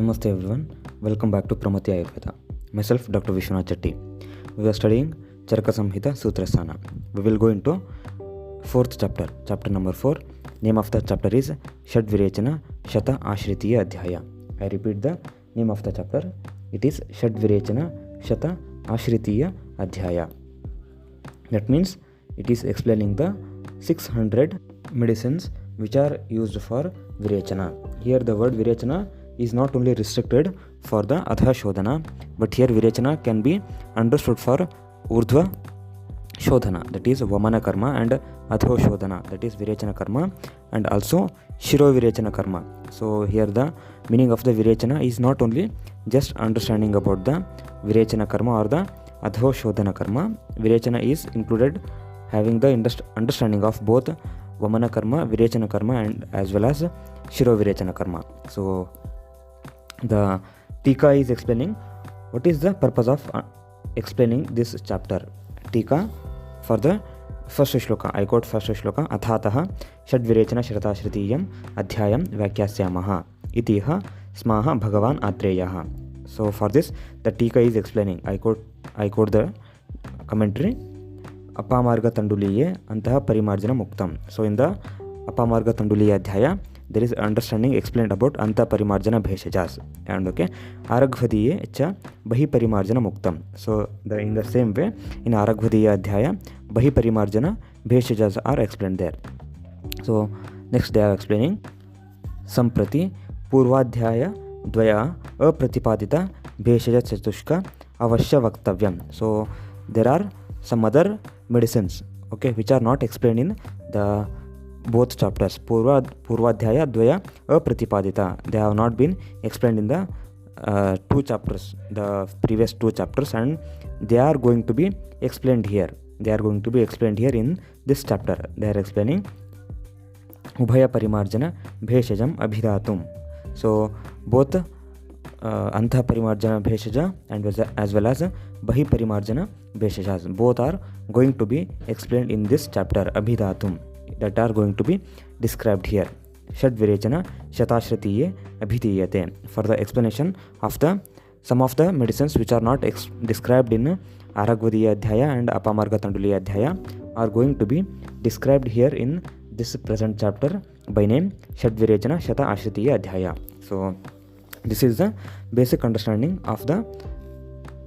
Namaste everyone, welcome back to Pramati Ayurveda. Myself Dr. Vishwanath Chetty. We are studying Charaka Samhita Sutrasthana. We will go into fourth chapter, chapter number 4. Name of the chapter is Shad Virechana Shata Ashritiya Adhyaya. I repeat the name of the chapter. It is Shad Virechana Shata Ashritiya Adhyaya. That means it is explaining the 600 medicines which are used for Virechana. Here the word Virechana is not only restricted for the Adha Shodhana, but here Virechana can be understood for Urdhva Shodhana, that is Vamana Karma, and Adho Shodhana, that is Virechana Karma, and also Shiro Virechana Karma. So here the meaning of the Virechana is not only just understanding about the Virechana Karma or the Adho Shodhana Karma. Virechana is included having the understanding of both Vamana Karma, Virechana Karma, and as well as Shiro Virechana Karma. So the Tika is explaining what is the purpose of explaining this chapter. Tika for the first shloka, I quote first shloka, Athataha Shad Virechana Shratashritiyam Adhyayam Vakyasyamaha Itiha Smaha Bhagavan Atreyaha. So for this the Tika is explaining, I quote the commentary, Apamarga Tanduliye Antaha Parimarjana Muktam. So in the Apamarga Tanduliya Adhyaya there is understanding explained about Anta Parimarjana Bheshajas, and okay, Araghvadiye cha Bahi Parimarjana Muktam. So in the same way in Araghvadiya Adhyaya Bahi Parimarjana Bheshajas are explained there. So next they are explaining Samprati Purvadhyaya Dvaya Apratipadita Bheshaja Chatushka Avashya Vaktavyam. So there are some other medicines, okay, which are not explained in the both chapters. Purvadhyaya Dvaya Apratipadita, they have not been explained in the two chapters, the previous two chapters, and they are going to be explained here. They are going to be explained here in this chapter. They are explaining Ubhaya Parimarjana Bheshajam Abhidatum. So both Antha Parimarjana Bheshaja and as well as Bahi Parimarjana Bheshajas, both are going to be explained in this chapter Abhidatum, that are going to be described here. Shad Virechana Shatashriye Abhidiyate, for the explanation of the some of the medicines which are not described in Araghvadiya Adhyaya and Apamarga Tanduliya Adhyaya are going to be described here in this present chapter by name Shad Virechana Shata Ashritiya Adhyaya. So this is the basic understanding of the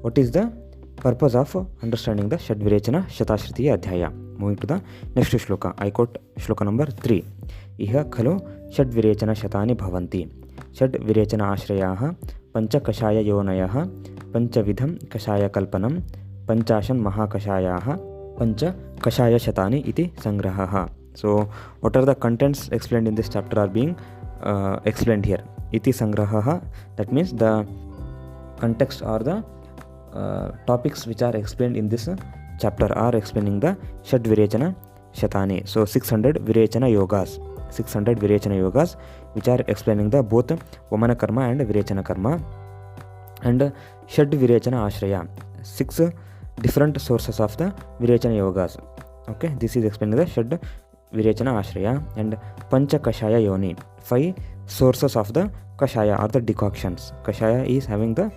what is the purpose of understanding the Shad Virechana Shatashritiya Adhyaya. Moving to the next shloka, I quote shloka number 3. Iha khalo Shad Virechana Shatani Bhavanti Shad Virechana Ashrayaha Pancha Kashaya Yonayaha Pancha Vidham Kashaya Kalpanam Panchashan Mahakashayaha Pancha Kashaya Shatani iti Sangrahaha. So what are the contents explained in this chapter are being explained here. Iti Sangrahaha, that means the context or the topics which are explained in this chapter are explaining the Shad Virechana Shatani. So 600 Virechana Yogas, 600 Virechana Yogas which are explaining the both Vamana Karma and Virechana Karma, and Shad Virechana Ashraya, 6 different sources of the Virechana Yogas. Okay, this is explaining the Shad Virechana Ashraya, and Pancha Kashaya Yoni, 5 sources of the Kashaya or the decoctions. Kashaya is having the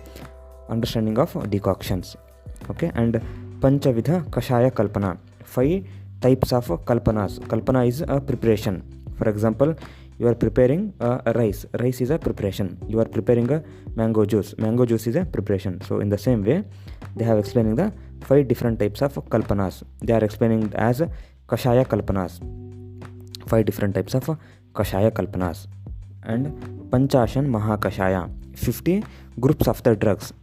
understanding of decoctions, okay, and Panchavidha Kashaya Kalpana, 5 types of Kalpanas. Kalpana is a preparation. For example, you are preparing a rice is a preparation. You are preparing a mango juice is a preparation. So in the same way they have explaining the 5 different types of Kalpanas. They are explaining as Kashaya Kalpanas, 5 different types of Kashaya Kalpanas, and Panchashan Mahakashaya, 50 groups of the drugs.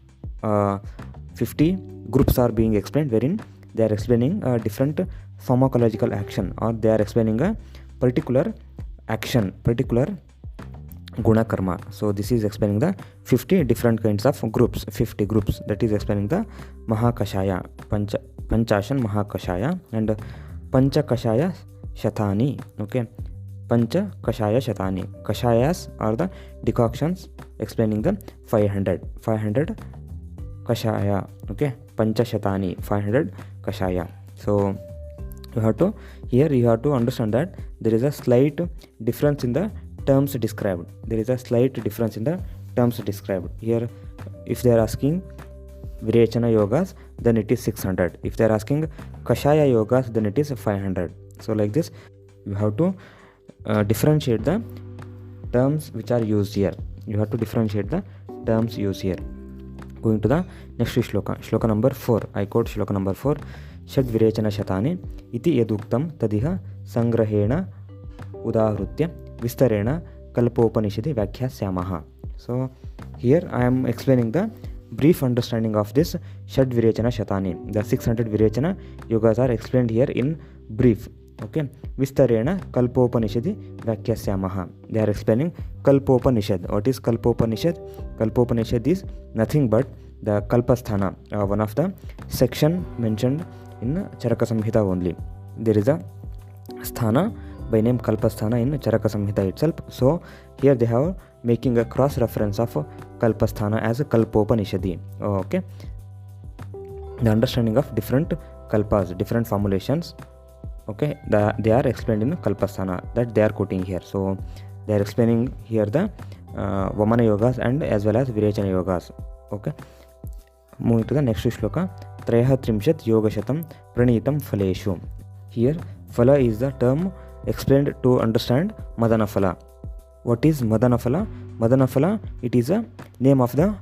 50 groups are being explained, wherein they are explaining a different pharmacological action, or they are explaining a particular action, particular guna karma. So this is explaining the 50 different kinds of groups, 50 groups, that is explaining the Mahakashaya, Panchashan Mahakashaya, and Pancha Kashaya Shatani. Okay, Pancha Kashaya Shatani, Kashayas are the decoctions, explaining the 500 Kashaya, okay, Pancha Shatani, 500 Kashaya. So you have to understand that there is a slight difference in the terms described. There is a slight difference in the terms described. Here, if they are asking Virechana yogas, then it is 600. If they are asking Kashaya yogas, then it is 500. So like this, you have to differentiate the terms which are used here. You have to differentiate the terms used here. Going to the next shloka number 4. I quote shloka number 4. Shad virechana shatani iti yaduktam tadiha sangrahena udahritya vistarena kalpopanishadi vyakhyasamaha. So here I am explaining the brief understanding of this Shad virechana shatani. The 600 virechana yogas are explained here in brief. Okay, Vistarena Kalpopanishadi Vyakhyasamaha. They are explaining Kalpopanishad. What is Kalpopanishad? Kalpopanishad is nothing but the Kalpasthana, one of the section mentioned in Charaka Samhita only. There is a sthana by name Kalpasthana in Charaka Samhita itself. So here they have making a cross reference of Kalpasthana as a Kalpopanishadi. Okay, the understanding of different kalpas, different formulations. Okay, they are explained in Kalpasthana that they are quoting here. So they are explaining here the Vamana yogas and as well as Virechana yogas. Okay, moving to the next shloka. Trayaha trimshat yogashatam pranitam phaleshu. Here phala is the term explained to understand Madana phala. What is Madana phala? Madana phala, it is a name of the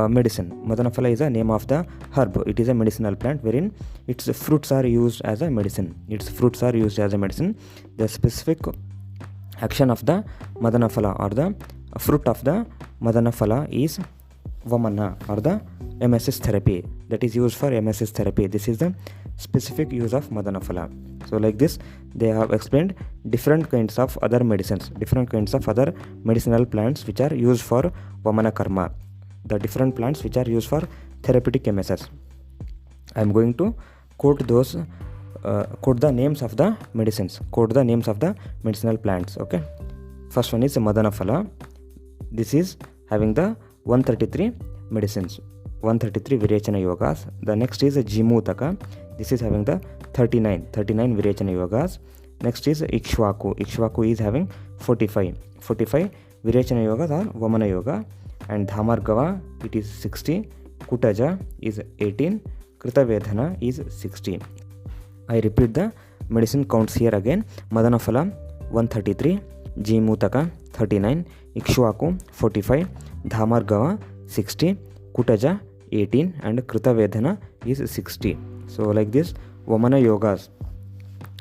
medicine. Madana phala is a name of the herb. It is a medicinal plant wherein its fruits are used as a medicine. The specific action of the Madana phala or the fruit of the Madana phala is Vamana or the emesis therapy, that is used for emesis therapy. This is the specific use of Madana phala. So like this, they have explained different kinds of other medicines, different kinds of other medicinal plants which are used for Vamana karma. The different plants which are used for therapeutic emesis. I am going to quote those, quote the names of the medicines, quote the names of the medicinal plants. Okay, first one is Madana phala. This is having the 133 medicines, 133 Virechana yogas. The next is Jimutaka. This is having the 39 Virechana yogas. Next is Ikshvaku. Ikshvaku is having 45 Virechana yogas or Vamana yoga. And Dhamargava, it is 60. Kutaja is 18. Kritavedhana is 60. I repeat the medicine counts here again. Madana phala 133, Jimutaka 39, Ikshvaku 45, Dhamargava 60, Kutaja 18 and Kritavedhana is 60. So like this, Vamana yogas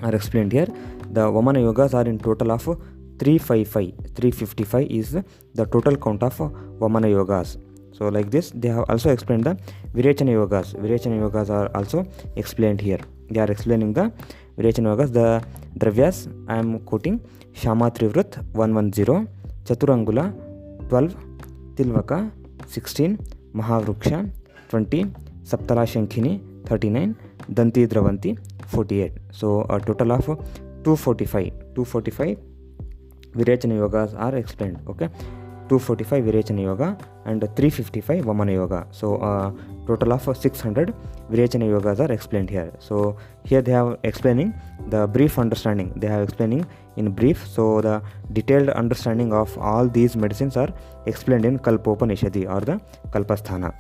are explained here. The Vamana yogas are in total of 355 is the total count of Vamana yogas. So like this, they have also explained the Virechana yogas. Virechana yogas are also explained here. They are explaining the Virechana yogas. The dravyas I am quoting: Shama Trivrat 110, Chaturangula 12, Tilvaka 16, Mahavruksha 20, Saptala Shankhini 39, Danti Dravanti 48. So a total of 245 Virechana yogas are explained. Okay, 245 Virechana yoga and 355 Vamana yoga. So total of 600 Virechana yogas are explained here. So here they have explaining the brief understanding. They have explaining in brief. So the detailed understanding of all these medicines are explained in Kalpopanishadi or the Kalpasthana.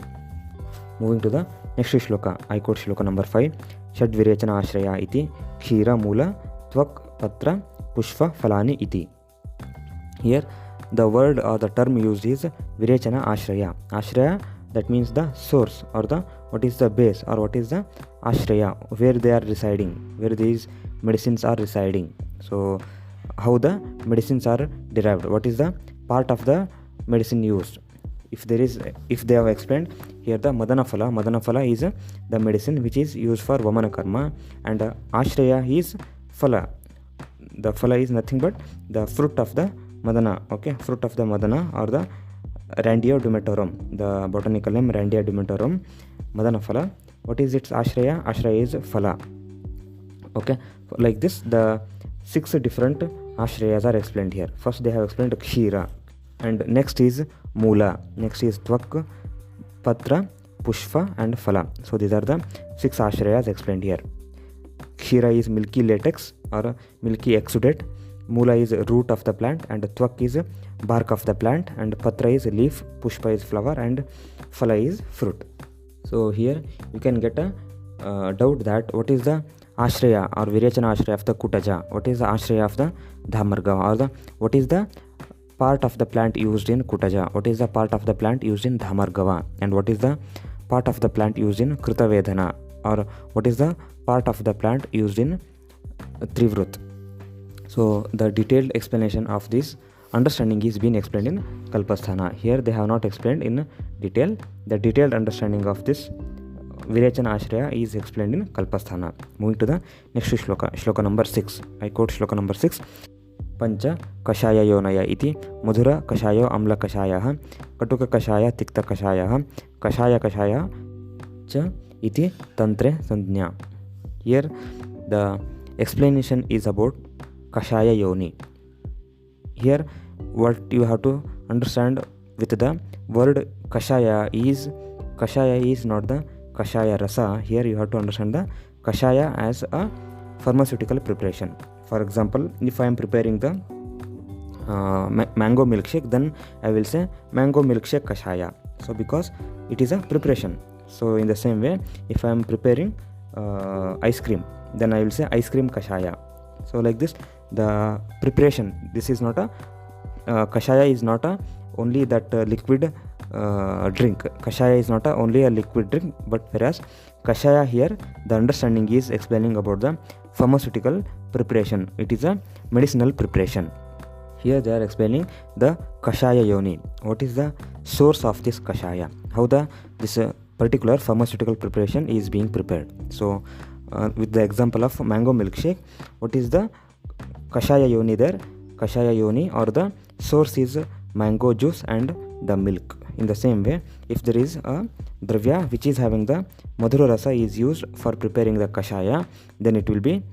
Moving to the next shloka. I quote shloka number 5. Shad Virechana ashraya iti khira mula tvak patra pushpa phalani iti. Here the word or the term used is Virechana ashraya. Ashraya, that means the source or the what is the base or what is the ashraya, where they are residing, where these medicines are residing. So how the medicines are derived, what is the part of the medicine used. If they have explained here the Madana phala is the medicine which is used for Vamana karma, and ashraya is phala. The phala is nothing but the fruit of the Madana. Okay, fruit of the Madana or the Randia dumetorum, the botanical name Randia dumetorum, Madana phala. What is its ashraya? Ashraya is phala. Okay, like this the 6 different ashrayas are explained here. First they have explained Kshira, and next is Mula, next is Tvak, Patra, Pushpa and Phala. So these are the 6 ashrayas explained here. Kshira is milky latex or milky exudate. Moola is root of the plant, and Twak is bark of the plant, and Patra is leaf, Pushpa is flower, and Phala is fruit. So here you can get a doubt that what is the Ashraya or Virechana Ashraya of the Kutaja, what is the Ashraya of the Dhamargava, or what is the part of the plant used in Kutaja, what is the part of the plant used in Dhamargava, and what is the part of the plant used in Krutavedana, or what is the part of the plant used in Trivrut. So the detailed explanation of this understanding is being explained in Kalpasthana. Here they have not explained in detail. The detailed understanding of this Virechana Ashraya is explained in Kalpasthana. Moving to the next shloka, shloka number 6. I quote shloka number 6. Pancha kashaya yonaya iti mudhura kashayo amla kashayah katuka kashaya tikta kashayah kashaya kashaya cha iti tantre sandhya. Here the explanation is about kashaya yoni. Here what you have to understand with the word kashaya is not the kashaya rasa. Here you have to understand the kashaya as a pharmaceutical preparation. For example, if I am preparing the mango milkshake, then I will say mango milkshake kashaya. So because it is a preparation. So in the same way, if I am preparing ice cream, then I will say ice cream kashaya. So like this, the preparation, this is not a kashaya is not a only that liquid drink. Kashaya is not only a liquid drink, but whereas kashaya here, the understanding is explaining about the pharmaceutical preparation. It is a medicinal preparation. Here they are explaining the kashaya yoni. What is the source of this kashaya? How this particular pharmaceutical preparation is being prepared. So with the example of mango milkshake, what is the kashaya yoni there? Kashaya yoni or the source is mango juice and the milk. In the same way, if there is a dravya which is having the madhura rasa is used for preparing the kashaya, then it will be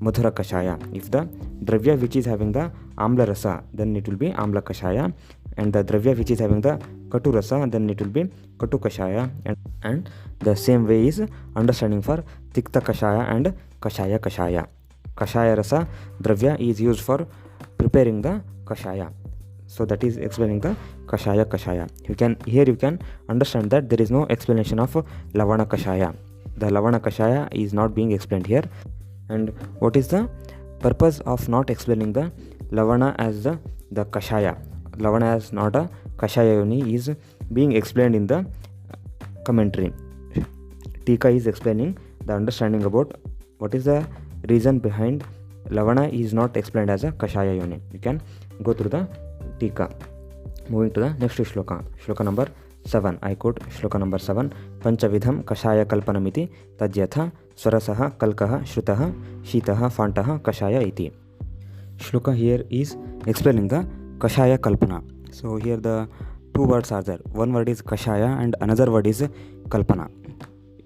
madhura kashaya. If the dravya which is having the amla rasa, then it will be amla kashaya, and the dravya which is having the katu rasa, then it will be katu kashaya. And the same way is understanding for tikta kashaya and kashaya kashaya. Kashaya rasa dravya is used for preparing the kashaya. So that is explaining the kashaya kashaya. Here you can understand that there is no explanation of lavana kashaya. The lavana kashaya is not being explained here. And what is the purpose of not explaining the lavana as the kashaya? Lavana as not a kashaya yoni is being explained in the commentary. Tika is explaining the understanding about what is the reason behind lavana is not explained as a kashaya yoni. You can go through the Tika. Moving to the next shloka, shloka number 7. I quote shloka number 7. Panchavidham kashaya kalpanamiti tadyatha swarasaha kalkaha shrutaha shitaha fantaha kashaya iti. Shloka here is explaining the kashaya kalpana. So here the two words are there. One word is kashaya and another word is kalpana.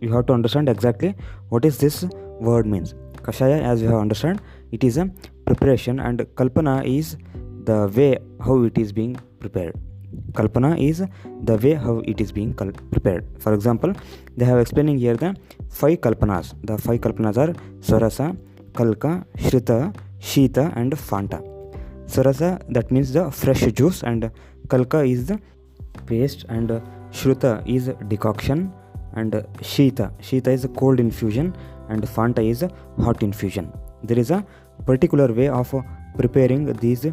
You have to understand exactly what is this word means. Kashaya, as you have understand, it is a preparation, and kalpana is the way how it is being prepared. Kalpana is the way how it is being prepared. For example, they have explaining here the 5 kalpanas. The 5 kalpanas are Swarasa, Kalka, Shruta, Shita and Fanta. Swarasa, that means the fresh juice, and Kalka is the paste, and Shruta is decoction, and Shita is a cold infusion, and Fanta is a hot infusion. There is a particular way of preparing these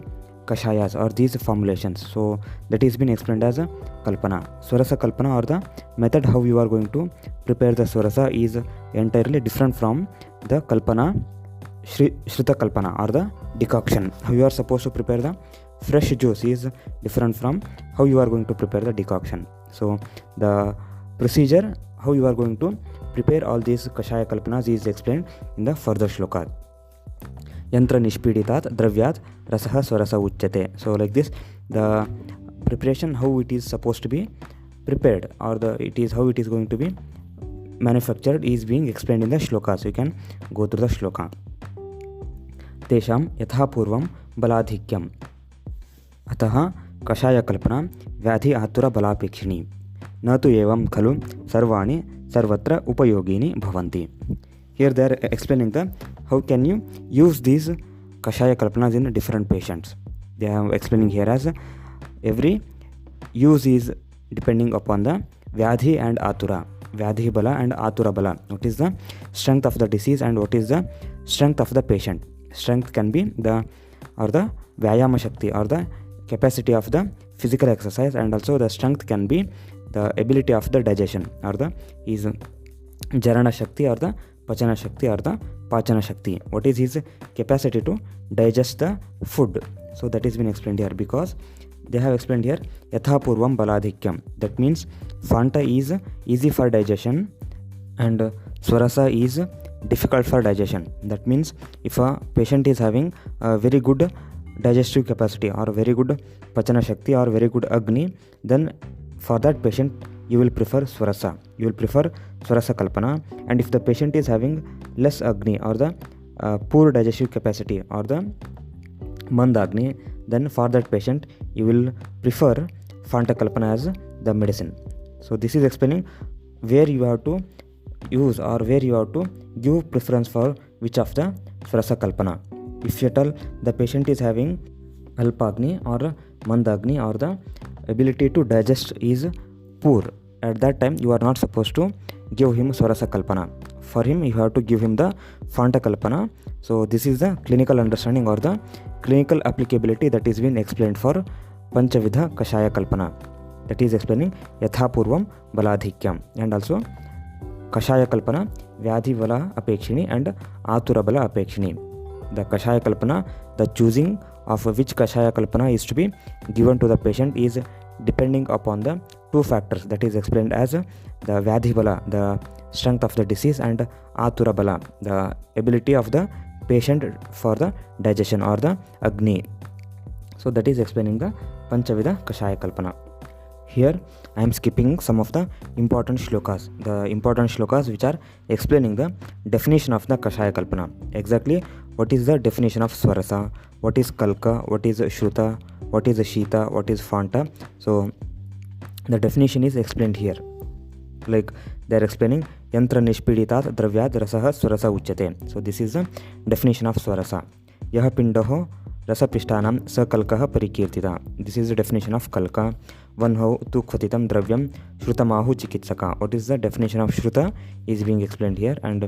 kashayas or these formulations. So that is been explained as a kalpana. Swarasa kalpana, or the method how you are going to prepare the swarasa, is entirely different from the kalpana, shruta kalpana, or the decoction. How you are supposed to prepare the fresh juice is different from how you are going to prepare the decoction. So the procedure how you are going to prepare all these kashaya kalpanas is explained in the further shloka. Yantra nishpiditat dravyat rasaha swarasa uchyate. So like this, the preparation how it is supposed to be prepared, or how it is going to be manufactured, is being explained in the shloka. So you can go through the shloka. Tesham yatha purvam baladhikyam ataha kashaya kalpana vyadhi atura balapekshini na tu evam khalu sarvani sarvatra upayogini bhavanti. Here they are explaining the how can you use these kashaya kalpanas in different patients. They are explaining here as every use is depending upon the vyadhi and atura. Vyadhi bala and atura bala. What is the strength of the disease and what is the strength of the patient? Strength can be the vyayama shakti or the capacity of the physical exercise, and also the strength can be the ability of the digestion or the is jarana shakti or the pachana shakti or the pachana shakti. What is his capacity to digest the food? So that is been explained here, because they have explained here yatha purvam baladhikyam. That means Fanta is easy for digestion and Swarasa is difficult for digestion. That means if a patient is having a very good digestive capacity or very good pachana shakti or very good agni, then for that patient you will prefer Swarasa. You will prefer Swarasa Kalpana. And if the patient is having less agni or the poor digestive capacity or the Mandagni, then for that patient you will prefer Fanta Kalpana as the medicine. So this is explaining where you have to use or where you have to give preference for which of the Swarasa Kalpana. If at all the patient is having Alpagni or Mandagni or the ability to digest is poor, at that time you are not supposed to give him Swarasa Kalpana. For him you have to give him the Fanta Kalpana. So this is the clinical understanding or the clinical applicability that is being explained for Panchavidha Kashaya Kalpana. That is explaining Yatha Purvam Baladhikyam, and also Kashaya Kalpana Vyadhi Bala Apekshini and Atura Bala Apekshini. The Kashaya Kalpana, the choosing of which Kashaya Kalpana is to be given to the patient is depending upon the two factors that is explained as the Vyadhi Bala, the strength of the disease, and Atura Bala, the ability of the patient for the digestion or the Agni. So that is explaining the Panchavidha Kashaya Kalpana. Here I am skipping some of the important shlokas. The important shlokas which are explaining the definition of the Kashaya Kalpana. Exactly what is the definition of Swarasa, what is Kalka, what is Shruta, what is Shita, what is Fanta. So the definition is explained here. Like they are explaining Yantra Nishpiditat Dravyad Rasaha Swarasa Uchyate. So this is the definition of Swarasa. Yaha Pindaho Rasapishtanam Sakalkaha Parikirtita. This is the definition of Kalka. Vanho tu Khvatitam Dravyam Shrutamahu Chikitsaka. What is the definition of Shruta is being explained here. And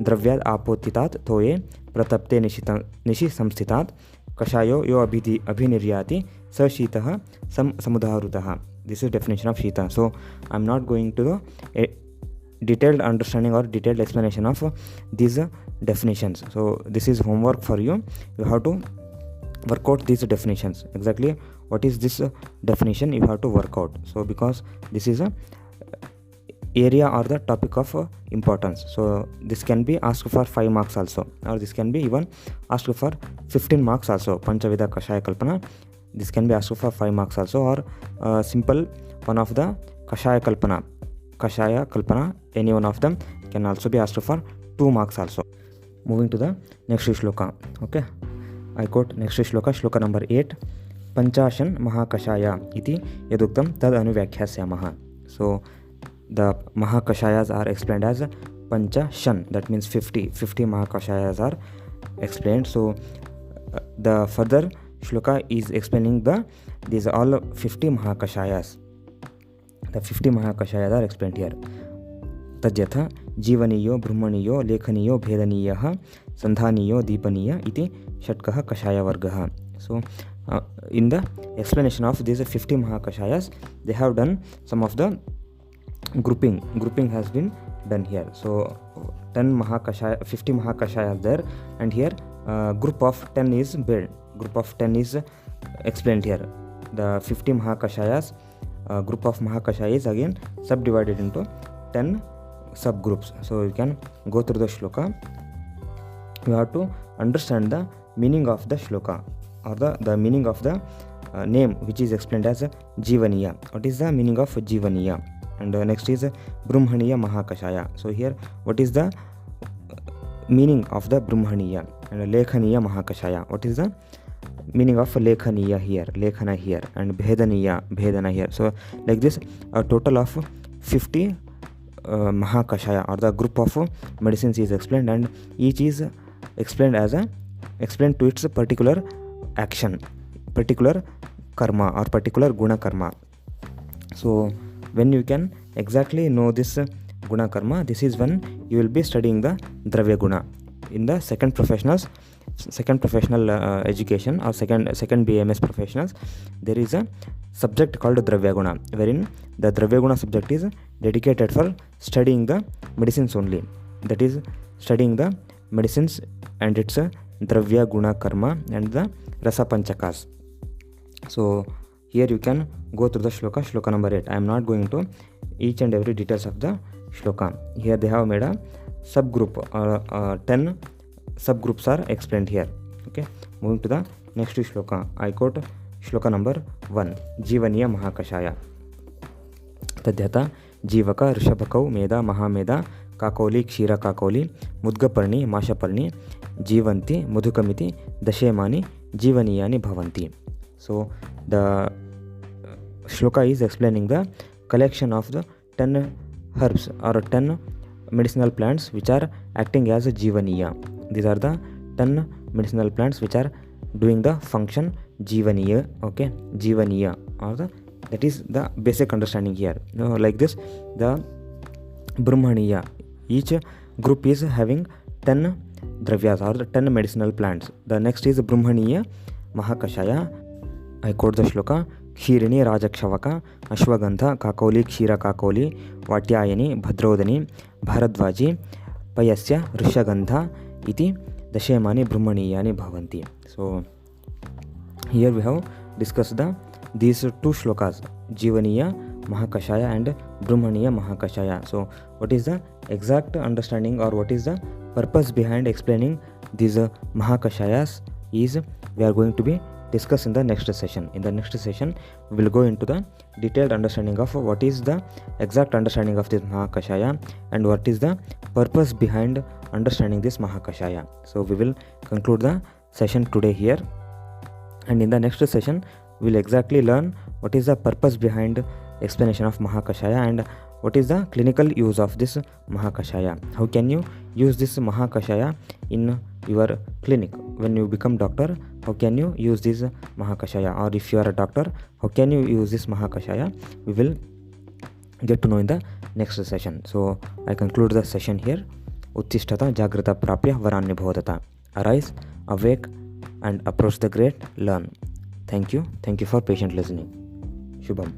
Dravyad Apotitat Thoye Pratapte Nishi Samsthitat Kashayo Yo Abhiniryati Sa Shitaha Samudharutaha. This is definition of Shita. So I am not going to the detailed understanding or detailed explanation of these definitions. So this is homework for you. You have to work out these definitions. Exactly what is this definition you have to work out. So because this is a area or the topic of importance. So this can be asked for 5 marks also, or this can be even asked for 15 marks also. Panchavidha Kashaya Kalpana, this can be asked for 5 marks also, or simple one of the Kashaya Kalpana, any one of them can also be asked for 2 marks also. Moving to the next shloka. Okay, I quote next shloka number 8. Panchashan Mahakashaya iti yaduktam tad anuvyakhyasamaha. So the Mahakashayas are explained as Panchashan, that means 50 Mahakashayas are explained. So the further shloka is explaining these are all 50 Mahakashayas. The 50 Mahakashayas are explained here. Tadyatha Jivaniyo Brahmaniyo Lekhaniyo Bhedaniyaha Sandhaniyo Deepaniya iti Shatkaha Kashaya Vargaha. So in the explanation of these 50 Mahakashayas, they have done some of the grouping has been done here. So 50 Mahakashayas there, and here group of 10 is built. Group of 10 is explained here. The 50 Mahakashayas, group of Mahakashayas is again subdivided into 10 subgroups. So you can go through the shloka. You have to understand the meaning of the shloka, or the meaning of the name which is explained as Jivaniya. What is the meaning of Jivaniya? And next is Brahmaniya Mahakashaya. So here what is the meaning of the Brahmaniya? And Lekhaniya Mahakashaya. What is the meaning of Lekhaniya here? Lekhana here. And Bhedana here. So like this, a total of 50 Mahakashaya or the group of medicines is explained, and each is explained as a explained to its particular action, particular karma or particular guna karma. So when you can exactly know this guna karma, this is when you will be studying the Dravya Guna. In the second professional education or second BAMS professionals, there is a subject called Dravya Guna, wherein the Dravya Guna subject is dedicated for studying the medicines only. That is studying the medicines and its Dravya Guna Karma and the Rasa Panchakas. So here you can go through the shloka number 8. I am not going to each and every details of the shloka. Here they have made a subgroup, 10 subgroups are explained here. Okay, moving to the next shloka. I quote shloka number 1. Jivaniya Mahakashaya. Tadyata Jivaka Rishabhakau Meda Mahameda Kakoli Kshira Kakoli Mudgaparni Mashaparni Jivanti Mudhukamiti Dashemani Jivaniyani Bhavanti. So the shloka is explaining the collection of the 10 herbs or 10 medicinal plants which are acting as a Jivaniya. These are the 10 medicinal plants which are doing the function Jivaniya. Okay, Jivaniya, or that is the basic understanding here. Like this, the Brahmaniya, each group is having 10 dravyas or the 10 medicinal plants. The next is Brahmaniya Mahakashaya. I quote the shloka. Kshirini Rajakshavaka Ashwagandha Kakoli Kshira Kakoli Vatyayani Bhadrodani Bharadvaji Payasya Rishagandha Iti Dashemani Brahmaniyani Bhavanti. So here we have discussed these two shlokas, Jivaniya Mahakashaya and Brahmaniya Mahakashaya. So what is the exact understanding or what is the purpose behind explaining these Mahakashayas is we are going to be discuss in the next session. In the next session, we will go into the detailed understanding of what is the exact understanding of this Mahakashaya and what is the purpose behind understanding this Mahakashaya. So we will conclude the session today here, and in the next session, we will exactly learn what is the purpose behind explanation of Mahakashaya and what is the clinical use of this Mahakashaya. How can you use this Mahakashaya in your clinic? When you become doctor, how can you use this Mahakashaya? Or if you are a doctor, how can you use this Mahakashaya? We will get to know in the next session. So I conclude the session here. Uttishtata Jagrata Prapya Varanya Bhodata. Arise, awake and approach the great, learn. Thank you for patient listening. Shubham.